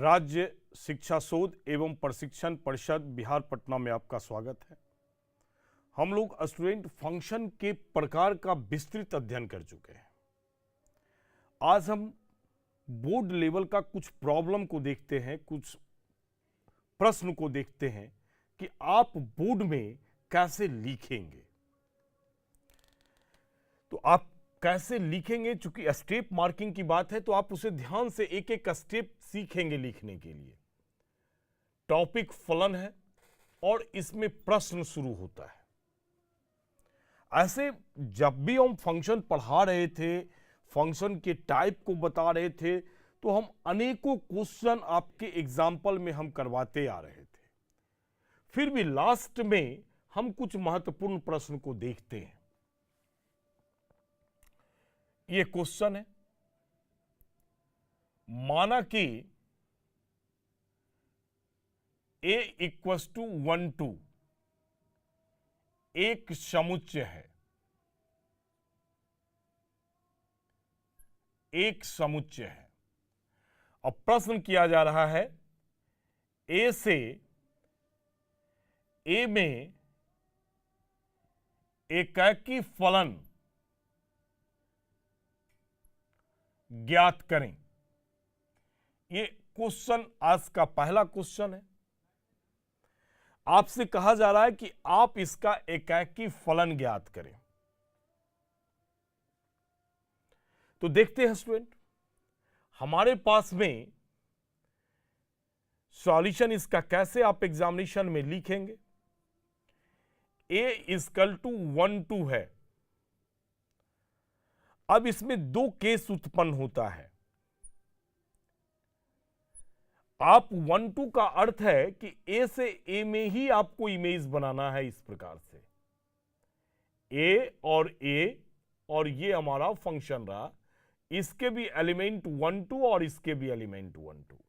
राज्य शिक्षा शोध एवं प्रशिक्षण परिषद बिहार पटना में आपका स्वागत है। हम लोग स्टूडेंट फंक्शन के प्रकार का विस्तृत अध्ययन कर चुके हैं। आज हम बोर्ड लेवल का कुछ प्रॉब्लम को देखते हैं, कुछ प्रश्न को देखते हैं कि आप बोर्ड में कैसे लिखेंगे। तो आप कैसे लिखेंगे, चूंकि स्टेप मार्किंग की बात है तो आप उसे ध्यान से एक एक स्टेप सीखेंगे लिखने के लिए। टॉपिक फलन है और इसमें प्रश्न शुरू होता है। ऐसे जब भी हम फंक्शन पढ़ा रहे थे, फंक्शन के टाइप को बता रहे थे, तो हम अनेकों क्वेश्चन आपके एग्जाम्पल में हम करवाते आ रहे थे। फिर भी लास्ट में हम कुछ महत्वपूर्ण प्रश्न को देखते हैं। ये क्वेश्चन है, माना कि a इक्वस टू 1 2 एक समुच्चय है, एक समुच्चय है। अब प्रश्न किया जा रहा है a से a में एकाकी फलन ज्ञात करें। ये क्वेश्चन आज का पहला क्वेश्चन है। आपसे कहा जा रहा है कि आप इसका एकाकी फलन ज्ञात करें। तो देखते हैं स्टूडेंट, हमारे पास में सॉल्यूशन इसका कैसे आप एग्जामिनेशन में लिखेंगे। a इक्वल टू 1 2 है। अब इसमें दो केस उत्पन्न होता है। आप 1 2 का अर्थ है कि a से a में ही आपको इमेज बनाना है। इस प्रकार से a और ये हमारा फंक्शन रहा, इसके भी एलिमेंट 1 2 और इसके भी एलिमेंट 1 2,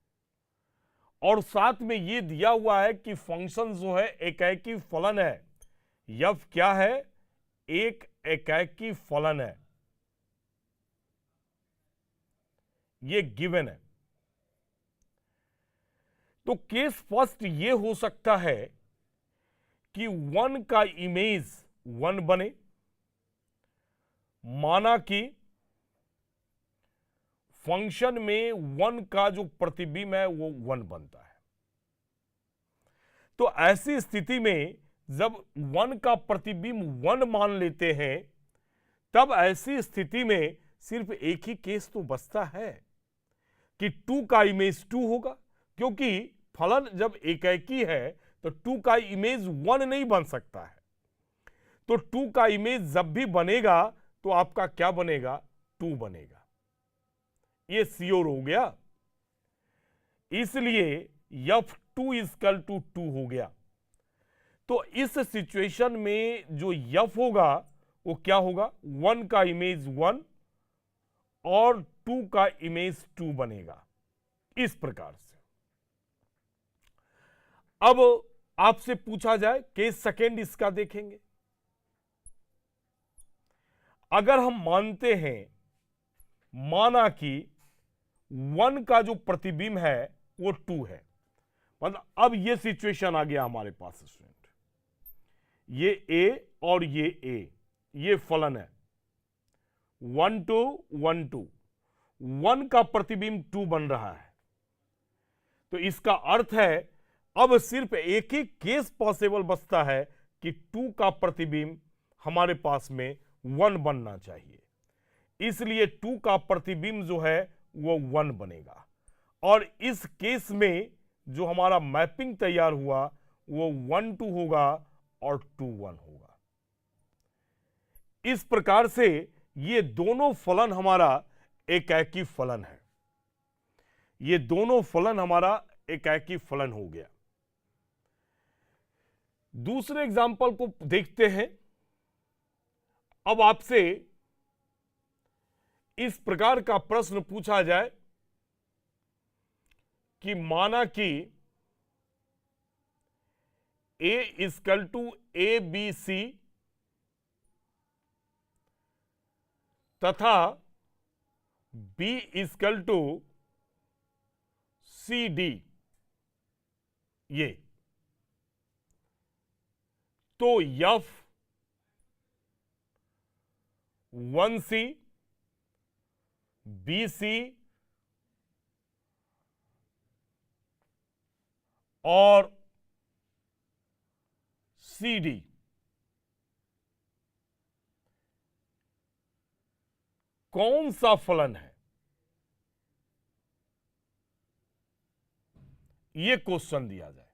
और साथ में ये दिया हुआ है कि फंक्शन जो है एकाकी फलन है। f क्या है? एक एकाकी फलन है, ये गिवन है। तो केस फर्स्ट ये हो सकता है कि 1 का इमेज 1 बने। माना कि फंक्शन में 1 का जो प्रतिबिंब है वो 1 बनता है। तो ऐसी स्थिति में जब 1 का प्रतिबिंब 1 मान लेते हैं, तब ऐसी स्थिति में सिर्फ एक ही केस तो बचता है कि 2 का इमेज 2 होगा, क्योंकि फलन जब एकाकी है तो 2 का इमेज 1 नहीं बन सकता है। तो 2 का इमेज जब भी बनेगा तो आपका क्या बनेगा? 2 बनेगा। ये श्योर हो गया। इसलिए f2 इक्वल टू 2 हो गया। तो इस सिचुएशन में जो f होगा वो क्या होगा? 1 का इमेज 1 और 2 का इमेज 2 बनेगा। इस प्रकार से अब आपसे पूछा जाए केस सेकेंड, इसका देखेंगे। अगर हम मानते हैं, माना कि 1 का जो प्रतिबिंब है वो 2 है, मतलब अब ये सिचुएशन आ गया हमारे पास स्टूडेंट। ये a और ये a, ये फलन है 1 2 1 2। 1 का प्रतिबिंब 2 बन रहा है। तो इसका अर्थ है अब सिर्फ एक ही केस पॉसिबल बचता है कि 2 का प्रतिबिंब हमारे पास में 1 बनना चाहिए। इसलिए 2 का प्रतिबिंब जो है वो 1 बनेगा, और इस केस में जो हमारा मैपिंग तैयार हुआ वो 1 2 होगा और 2 1 होगा। इस प्रकार से ये दोनों फलन हमारा एकाकी फलन है। ये दोनों फलन हमारा एकाकी फलन हो गया। दूसरे एग्जाम्पल को देखते हैं। अब आपसे इस प्रकार का प्रश्न पूछा जाए कि माना कि a इक्वल टू ABC तथा b equal to c d, ये तो F 1C BC और CD कौन सा फलन है, यह क्वेश्चन दिया जाए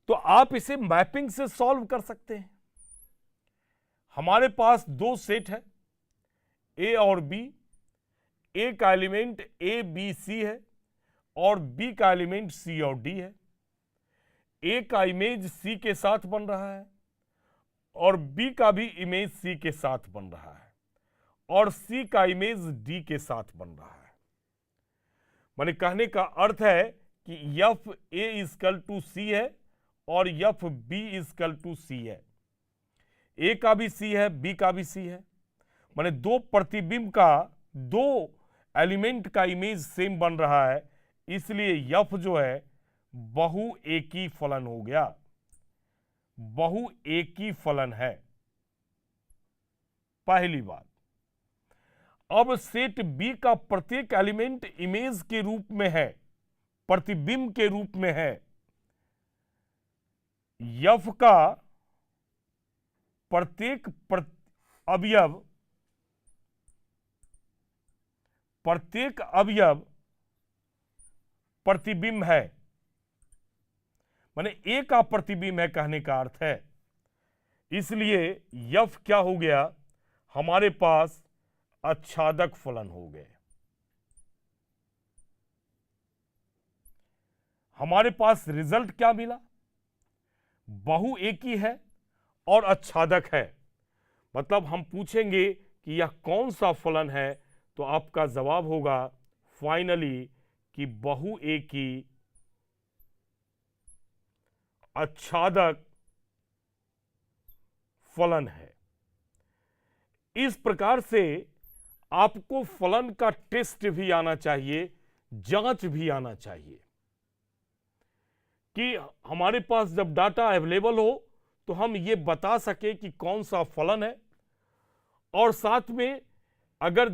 तो आप इसे मैपिंग से सॉल्व कर सकते हैं। हमारे पास दो सेट है, ए और बी। ए का एलिमेंट ए बी सी है और बी का एलिमेंट सी और डी है। ए का इमेज सी के साथ बन रहा है और बी का भी इमेज सी के साथ बन रहा है और सी का इमेज डी के साथ बन रहा है। माने कहने का अर्थ है कि एफ ए इजकल टू सी है और एफ बी इजकल टू सी है। ए का भी सी है, बी का भी सी है। माने दो प्रतिबिंब का, दो एलिमेंट का इमेज सेम बन रहा है, इसलिए एफ जो है बहु एकी फलन हो गया, बहु एकी फलन है। पहली बात। अब सेट बी का प्रत्येक एलिमेंट इमेज के रूप में है, प्रतिबिंब के रूप में है। एफ का प्रत्येक अवयव प्रतिबिंब है, माने ए का प्रतिबिंब है कहने का अर्थ है। इसलिए एफ क्या हो गया, हमारे पास आच्छादक फलन हो गए। हमारे पास रिजल्ट क्या मिला, बहु एकी है और आच्छादक है। मतलब हम पूछेंगे कि यह कौन सा फलन है, तो आपका जवाब होगा फाइनली कि बहु एकी आच्छादक फलन है। इस प्रकार से आपको फलन का टेस्ट भी आना चाहिए, जांच भी आना चाहिए कि हमारे पास जब डाटा अवेलेबल हो तो हम ये बता सके कि कौन सा फलन है, और साथ में अगर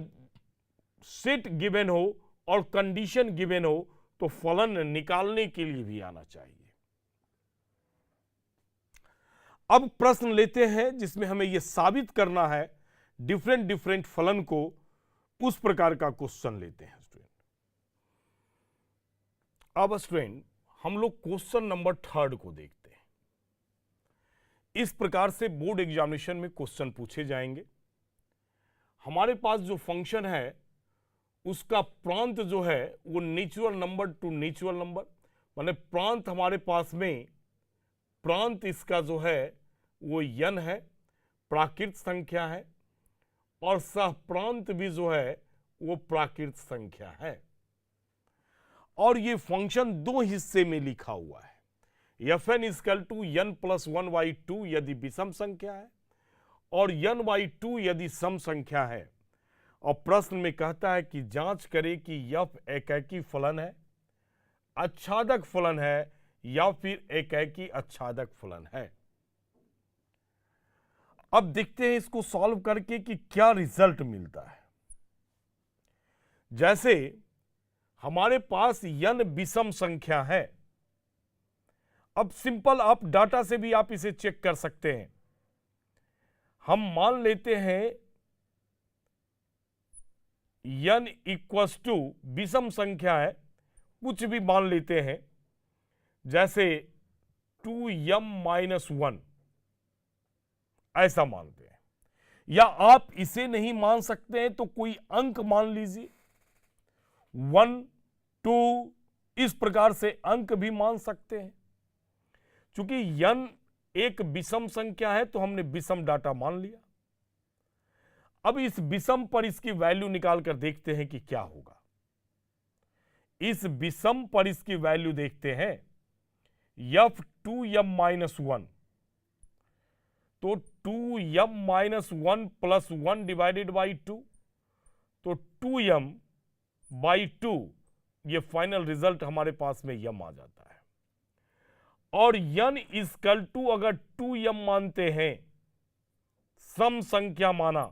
सेट गिवन हो और कंडीशन गिवन हो तो फलन निकालने के लिए भी आना चाहिए। अब प्रश्न लेते हैं जिसमें हमें यह साबित करना है डिफरेंट फलन को, उस प्रकार का क्वेश्चन लेते हैं स्टूडेंट। अब स्टूडेंट हम लोग क्वेश्चन नंबर 3 को देखते हैं। इस प्रकार से बोर्ड एग्जामिनेशन में क्वेश्चन पूछे जाएंगे। हमारे पास जो फंक्शन है उसका प्रांत जो है वो natural number to natural number, माने प्रांत हमारे पास में, प्रांत इसका जो है वो n है, प्राकृत संख्या है, और सह प्रांत भी जो है वो प्राकृत संख्या है। और ये फंक्शन दो हिस्से में लिखा हुआ है। fn equal to n plus 1/2 यदि विषम संख्या है और n/2 यदि सम संख्या है। और प्रश्न में कहता है कि जांच करें कि f एकैकी फलन है, आच्छादक फलन है या फिर एकैकी आच्छादक फलन है। अब देखते हैं इसको सॉल्व करके कि क्या रिजल्ट मिलता है। जैसे हमारे पास n विषम संख्या है। अब सिंपल आप डाटा से भी आप इसे चेक कर सकते हैं। हम मान लेते हैं n इक्वस टू विषम संख्या है, कुछ भी मान लेते हैं, जैसे 2m-1 ऐसा मानते हैं, या आप इसे नहीं मान सकते हैं तो कोई अंक मान लीजिए, 1, 2, इस प्रकार से अंक भी मान सकते हैं। चूंकि n एक विषम संख्या है तो हमने विषम डाटा मान लिया। अब इस विषम पर इसकी वैल्यू निकाल कर देखते हैं कि क्या होगा। इस विषम पर इसकी वैल्यू देखते हैं, f 2m-1, तो 2m-1 प्लस 1 डिवाइडेड बाई 2, तो 2m बाई 2, ये फाइनल रिजल्ट हमारे पास में यम आ जाता है। और n इजकल टू अगर 2m मानते हैं, सम संख्या माना,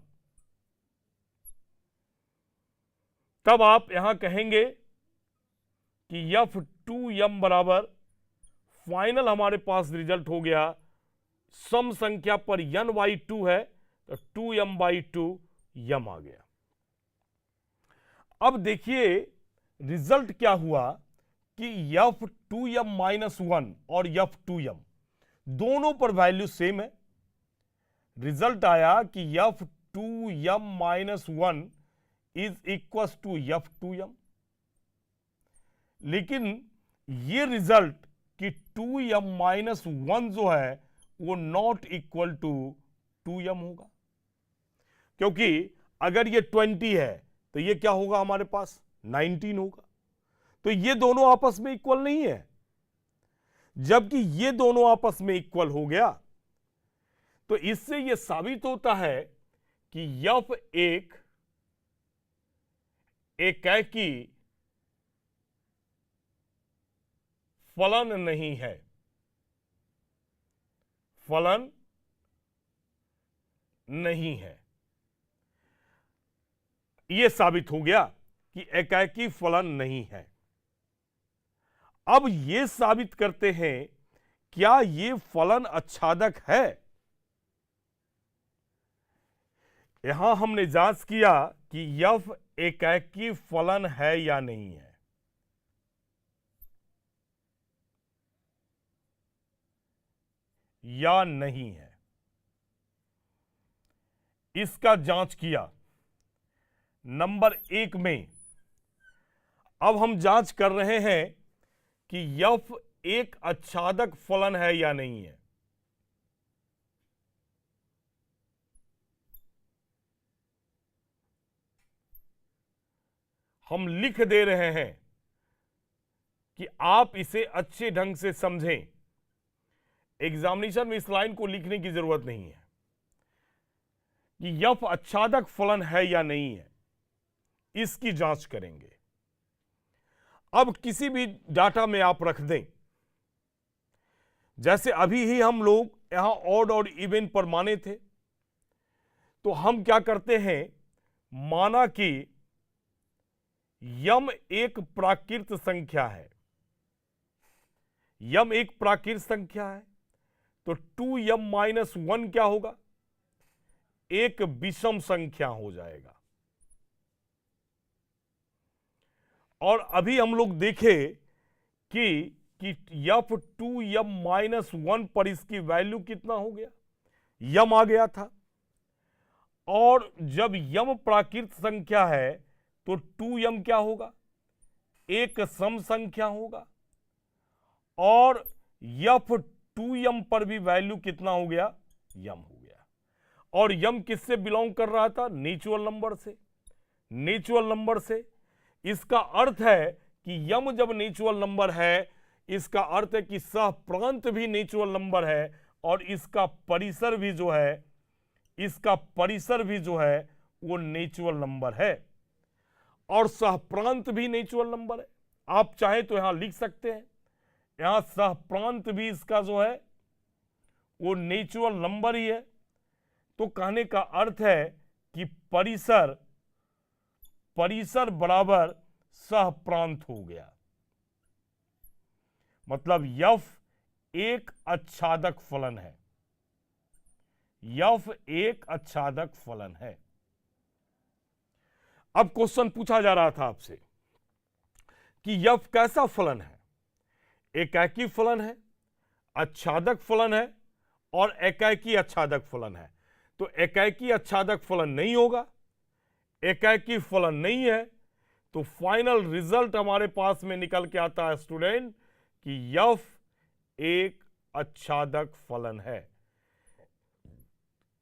तब आप यहां कहेंगे कि f2m बराबर फाइनल हमारे पास रिजल्ट हो गया, सम संख्या पर n बाई 2 है तो 2m बाई 2 यम आ गया। अब देखिए रिजल्ट क्या हुआ कि f2m माइनस 1 और f2m दोनों पर वैल्यू सेम है। रिजल्ट आया कि f2m minus 1 is equal to f2m, लेकिन ये रिजल्ट कि 2m माइनस 1 जो है वो नॉट इक्वल टू 2m होगा, क्योंकि अगर ये 20 है तो ये क्या होगा हमारे पास 19 होगा। तो ये दोनों आपस में इक्वल नहीं है, जबकि ये दोनों आपस में इक्वल हो गया। तो इससे ये साबित होता है कि f एक एकाकी फलन नहीं है, फलन नहीं है। यह साबित हो गया कि एकाकी फलन नहीं है। अब यह साबित करते हैं क्या यह फलन आच्छादक है। यहां हमने जांच किया कि f एकाकी फलन है या नहीं है। या नहीं है, इसका जांच किया नंबर 1 में। अब हम जांच कर रहे हैं कि f एक आच्छादक फलन है या नहीं है। हम लिख दे रहे हैं कि आप इसे अच्छे ढंग से समझें। एग्जामिनेशन में इस लाइन को लिखने की जरूरत नहीं है कि f आच्छादक फलन है या नहीं है, इसकी जांच करेंगे। अब किसी भी डाटा में आप रख दें, जैसे अभी ही हम लोग यहां ऑड और इवन पर माने थे, तो हम क्या करते हैं, माना कि यम एक प्राकृत संख्या है, यम एक प्राकृत संख्या है, तो 2m माइनस 1 क्या होगा, एक विषम संख्या हो जाएगा। और अभी हम लोग देखें कि f2m माइनस 1 पर इसकी वैल्यू कितना हो गया, यम आ गया था। और जब यम प्राकृत संख्या है तो 2m क्या होगा, एक सम संख्या होगा। और f2m पर भी वैल्यू कितना हो गया, यम हो गया। और यम किससे बिलोंग कर रहा था, नेचुरल नंबर से, नेचुरल नंबर से। इसका अर्थ है कि यम जब नेचुरल नंबर है, इसका अर्थ है कि सहप्रांत भी नेचुरल नंबर है, और इसका परिसर भी जो है, इसका परिसर भी जो है वो नेचुरल नंबर है, और सहप्रांत भी नेचुरल नंबर है। आप चाहे तो यहां लिख सकते हैं, यहां सहप्रांत भी इसका जो है वो नेचुरल नंबर ही है। तो कहने का अर्थ है कि परिसर, परिसर बराबर सहप्रांत हो गया। मतलब f एक आच्छादक फलन है, f एक आच्छादक फलन है। अब क्वेश्चन पूछा जा रहा था आपसे कि f कैसा फलन है, एकाकी फलन है, आच्छादक फलन है, और एकाकी आच्छादक फलन है। तो एकाकी आच्छादक फलन नहीं होगा, एकाकी फलन नहीं है, तो फाइनल रिजल्ट हमारे पास में निकल के आता है स्टूडेंट कि f एक आच्छादक फलन है।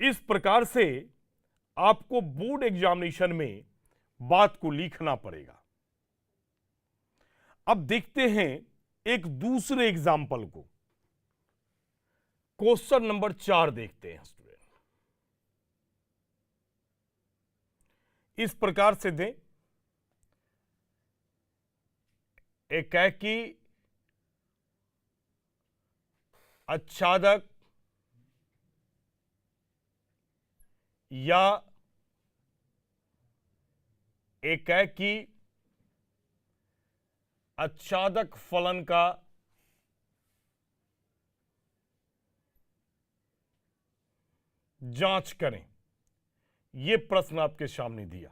इस प्रकार से आपको बोर्ड एग्जामिनेशन में बात को लिखना पड़ेगा। अब देखते हैं एक दूसरे एग्जाम्पल को, क्वेश्चन नंबर 4 देखते हैं स्टूडेंट। इस प्रकार से दें, एकाकी आच्छादक या एकाकी आच्छादक फलन का जांच करें। यह प्रश्न आपके सामने दिया।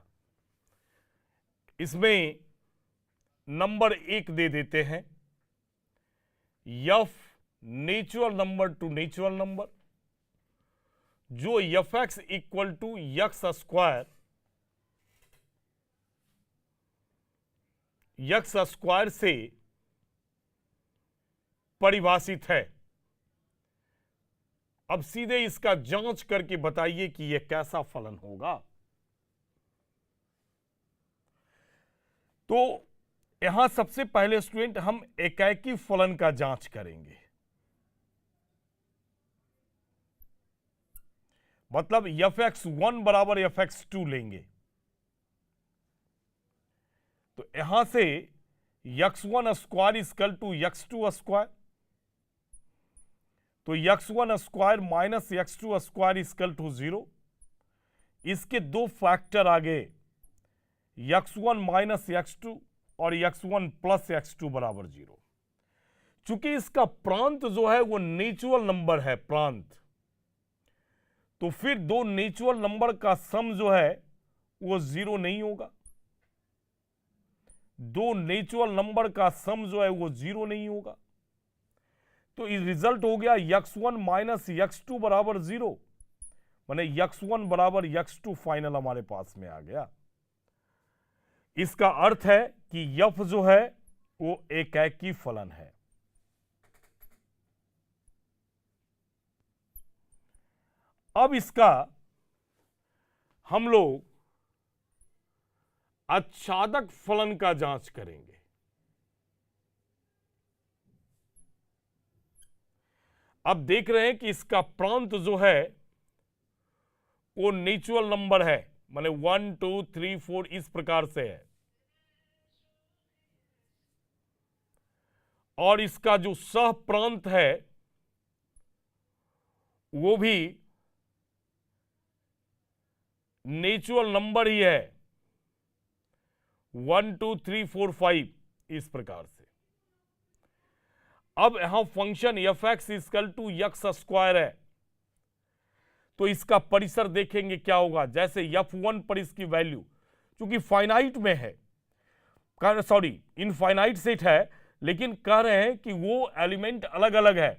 इसमें नंबर 1 दे देते हैं, F natural number to natural number, जो F x equal to x square से परिभाषित है। अब सीधे इसका जांच करके बताइए कि यह कैसा फलन होगा। तो यहां सबसे पहले स्टूडेंट हम एकाकी फलन का जांच करेंगे। मतलब fx1 बराबर fx2 लेंगे। तो यहां से x1 square equal to x2 square, तो x1 square minus x2 square equal to 0। इसके दो फैक्टर आ गए, x1 माइनस x2 और x1 प्लस x2 बराबर 0। चूंकि इसका प्रांत जो है वो नेचुरल नंबर है प्रांत, तो फिर दो नेचुरल नंबर का सम जो है वो 0 नहीं होगा। दो नेचुरल नंबर का सम जो है वो 0 नहीं होगा। तो इस रिजल्ट हो गया x1 माइनस x2 बराबर 0, माने x1 बराबर x2 फाइनल हमारे पास में आ गया। इसका अर्थ है कि f जो है वो एकाकी फलन है। अब इसका हम लोग आच्छादक फलन का जांच करेंगे। अब देख रहे हैं कि इसका प्रांत जो है वो नेचुरल नंबर है, माने 1 2 3 4 इस प्रकार से है, और इसका जो सह प्रांत है वो भी नेचुरल नंबर ही है, 1 2 3 4 5 इस प्रकार से। अब यहां function f x equal to x square है, तो इसका परिसर देखेंगे क्या होगा। जैसे f1 पर इसकी वैल्यू चूंकि फाइनाइट में है, सॉरी इनफाइनाइट सेट है, लेकिन कह रहे हैं कि वो एलिमेंट अलग अलग है,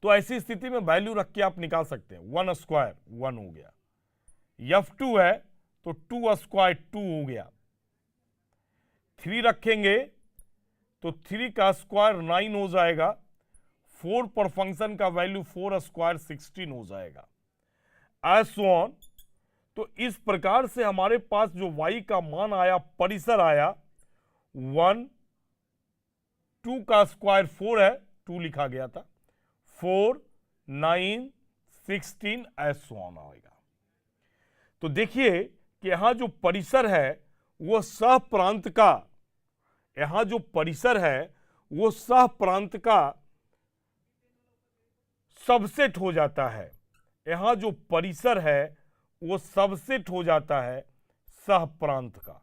तो ऐसी स्थिति में वैल्यू रख के आप निकाल सकते हैं। 1 स्क्वायर 1 हो गया, f2 है तो 2 स्क्वायर 2 हो गया, 3 रखेंगे तो 3 का स्क्वायर 9 हो जाएगा, 4 पर फंक्शन का वैल्यू 4 स्क्वायर 16 हो जाएगा, एज ऑन। तो इस प्रकार से हमारे पास जो y का मान आया, परिसर आया 1, 2 का स्क्वायर 4 है, 2 लिखा गया था, 4 9 16 एज ऑन आएगा। तो देखिए कि यहां जो परिसर है वो सह प्रांत का, यहां जो परिसर है वो सह प्रांत का सबसेट हो जाता है। यहां जो परिसर है वो सबसेट हो जाता है सह प्रांत का।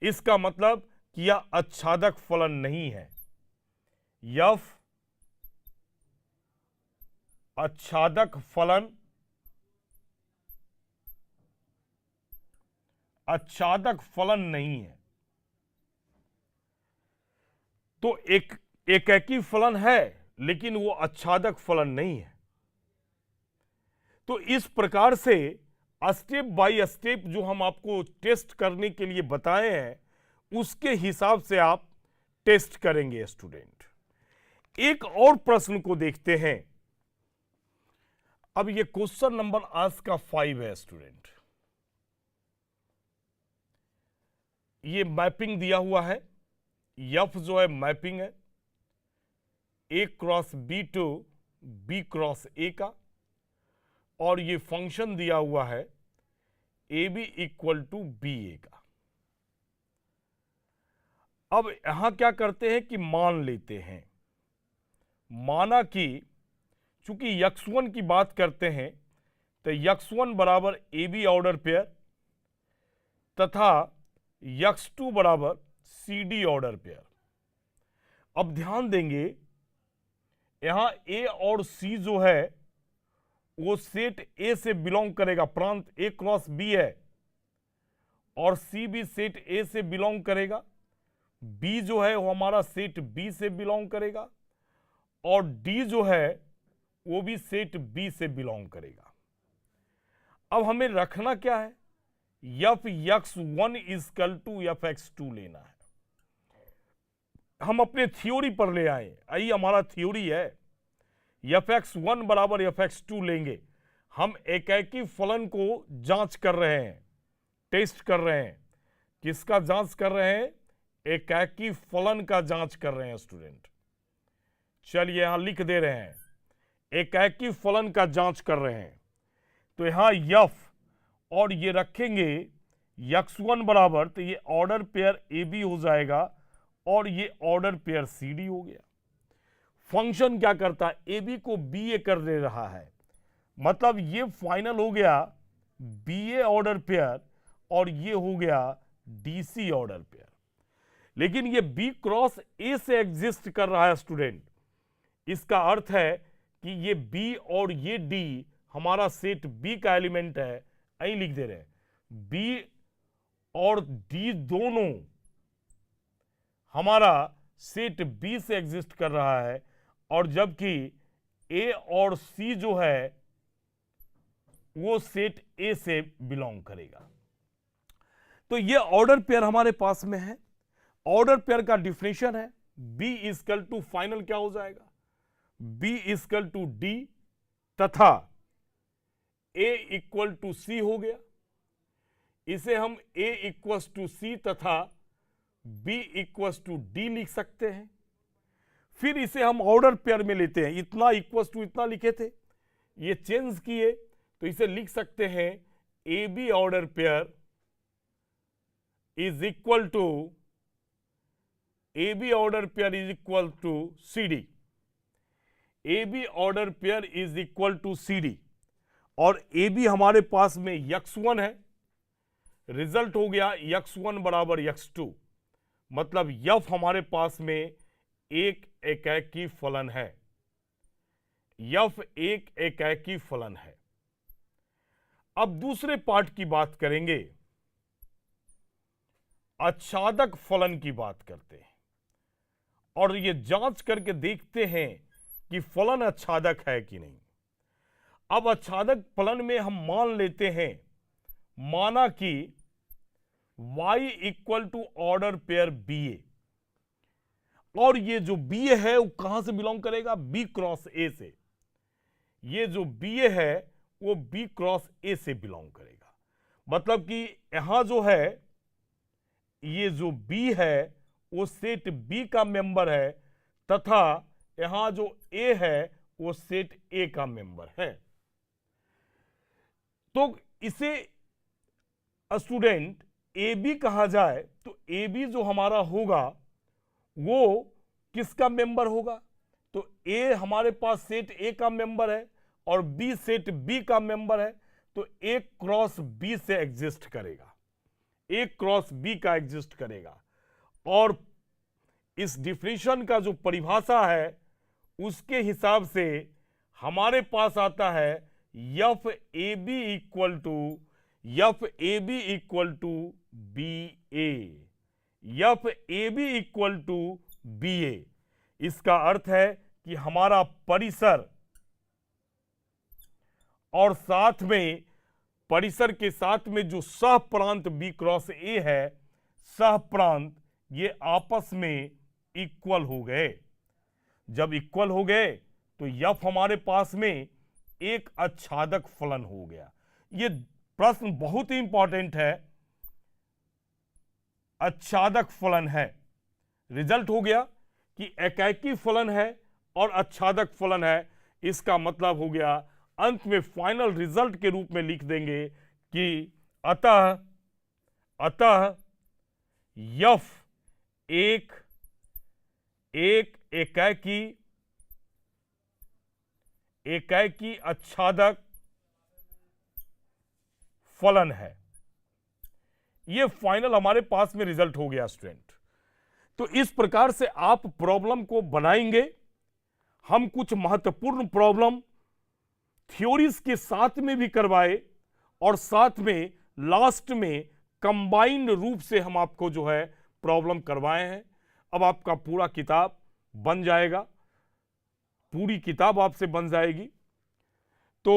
इसका मतलब कि यह आच्छादक फलन नहीं है। यफ आच्छादक फलन, आच्छादक फलन नहीं है। तो एकाकी फलन है लेकिन वो आच्छादक फलन नहीं है। तो इस प्रकार से स्टेप बाय स्टेप जो हम आपको टेस्ट करने के लिए बताए हैं उसके हिसाब से आप टेस्ट करेंगे स्टूडेंट। एक और प्रश्न को देखते हैं। अब ये क्वेश्चन नंबर आज का 5 है स्टूडेंट। ये मैपिंग दिया हुआ है, एफ जो है मैपिंग है A cross B to B cross A का, और ये फंक्शन दिया हुआ है A B equal to B A का। अब यहां क्या करते हैं कि मान लेते हैं, माना कि चूंकि x1 की बात करते हैं तो x1 बराबर ए बी ऑर्डर पेयर तथा x2 बराबर सी डी ऑर्डर पेयर। अब ध्यान देंगे यहां ए और सी जो है वो सेट ए से बिलोंग करेगा, प्रांत ए क्रॉस बी है, और सी भी सेट ए से बिलोंग करेगा, बी जो है वो हमारा सेट बी से बिलोंग करेगा, और डी जो है वो भी सेट बी से बिलोंग करेगा। अब हमें रखना क्या है, f x one equal to f x two लेना है। हम अपने थ्योरी पर ले आए, यही हमारा थ्योरी है। एफ एक्स वन बराबर एफ एक्स टू लेंगे। हम एकाएकी फलन को जांच कर रहे हैं, टेस्ट कर रहे हैं। किसका जांच कर रहे हैं? एकाएकी फलन का जांच कर रहे हैं स्टूडेंट। चलिए यहां लिख दे रहे हैं, एकाएकी फलन का जांच कर रहे हैं। तो यहां एफ और ये रखेंगे x1 बराबर, तो ये ऑर्डर पेयर ए बी हो जाएगा और ये ऑर्डर पेयर सी डी हो गया। फंक्शन क्या करता है, ए बी को बी ए कर दे रहा है, मतलब ये फाइनल हो गया बी ए ऑर्डर पेयर और ये हो गया डी सी ऑर्डर पेयर। लेकिन ये बी क्रॉस ए से एग्जिस्ट कर रहा है स्टूडेंट। इसका अर्थ है कि ये बी और ये डी हमारा सेट बी का एलिमेंट है। यही लिख दे रहे हैं, बी और डी दोनों हमारा सेट बी से एग्जिस्ट कर रहा है, और जबकि ए और सी जो है वो सेट ए से बिलोंग करेगा। तो ये ऑर्डर पेयर हमारे पास में है। ऑर्डर पेयर का डिफिनेशन है बी इजकल टू, फाइनल क्या हो जाएगा, बी इजकल टू डी तथा ए इक्वल टू सी हो गया। इसे हम ए इक्वल टू सी तथा बी इक्वल टू डी लिख सकते हैं। फिर इसे हम ऑर्डर पेयर में लेते हैं, इतना इक्वल टू इतना लिखे थे, ये चेंज किए तो इसे लिख सकते हैं a b order pair is equal to, a b order pair is equal to c d. A b order pair is equal to c d, और ए बी हमारे पास में x1 है। रिजल्ट हो गया x1 बराबर x2, मतलब F हमारे पास में एक एकाएकी फलन है। यफ एक एकाएकी फलन है। अब दूसरे पार्ट की बात करेंगे, आच्छादक फलन की बात करते हैं और ये जांच करके देखते हैं कि फलन आच्छादक है कि नहीं। अब आच्छादक फलन में हम मान लेते हैं, माना कि y equal to order pair B A, और ये जो बी ए है वो कहां से बिलोंग करेगा, बी क्रॉस ए से। ये जो बी ए है वो बी क्रॉस ए से बिलोंग करेगा, मतलब कि यहां जो है ये जो बी है वो सेट बी का मेंबर है तथा यहां जो ए है वो सेट ए का मेंबर है। तो इसे स्टूडेंट ए बी कहा जाए तो ए बी जो हमारा होगा वो किसका मेंबर होगा, तो ए हमारे पास सेट ए का मेंबर है और बी सेट बी का मेंबर है, तो ए क्रॉस बी से एग्जिस्ट करेगा, ए क्रॉस बी का एग्जिस्ट करेगा। और इस डिफिनेशन का जो परिभाषा है उसके हिसाब से हमारे पास आता है F A B equal to, F A B equal to B A, F A B equal to B A. इसका अर्थ है कि हमारा परिसर और साथ में परिसर के साथ में जो सह प्रांत बी क्रॉस ए है, सह प्रांत ये आपस में इक्वल हो गए। जब इक्वल हो गए तो एफ हमारे पास में एक आच्छादक फलन हो गया। ये प्रश्न बहुत ही इंपॉर्टेंट है, आच्छादक फलन है। रिजल्ट हो गया कि एकाएकी फलन है और आच्छादक फलन है। इसका मतलब हो गया, अंत में फाइनल रिजल्ट के रूप में लिख देंगे कि अतः एफ एक एकाकी आच्छादक फलन है। यह फाइनल हमारे पास में रिजल्ट हो गया स्टूडेंट। तो इस प्रकार से आप प्रॉब्लम को बनाएंगे। हम कुछ महत्वपूर्ण प्रॉब्लम थ्योरीज के साथ में भी करवाए और साथ में लास्ट में कंबाइंड रूप से हम आपको जो है प्रॉब्लम करवाए हैं। अब आपका पूरा किताब बन जाएगा, पूरी किताब आपसे बन जाएगी। तो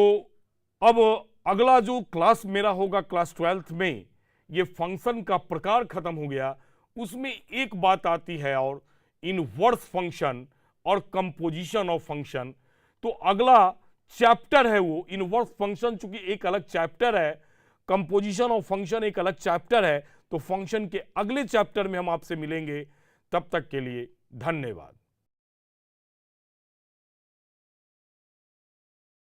अब अगला जो क्लास मेरा होगा क्लास 12th में, ये फंक्शन का प्रकार खत्म हो गया। उसमें एक बात आती है और इनवर्स फंक्शन और कंपोजिशन ऑफ फंक्शन। तो अगला चैप्टर है वो इनवर्स फंक्शन, चूंकि एक अलग चैप्टर है, कंपोजिशन ऑफ फंक्शन एक अलग चैप्टर है। तो फंक्शन के अगले चैप्टर में हम आपसे मिलेंगे। तब तक के लिए धन्यवाद।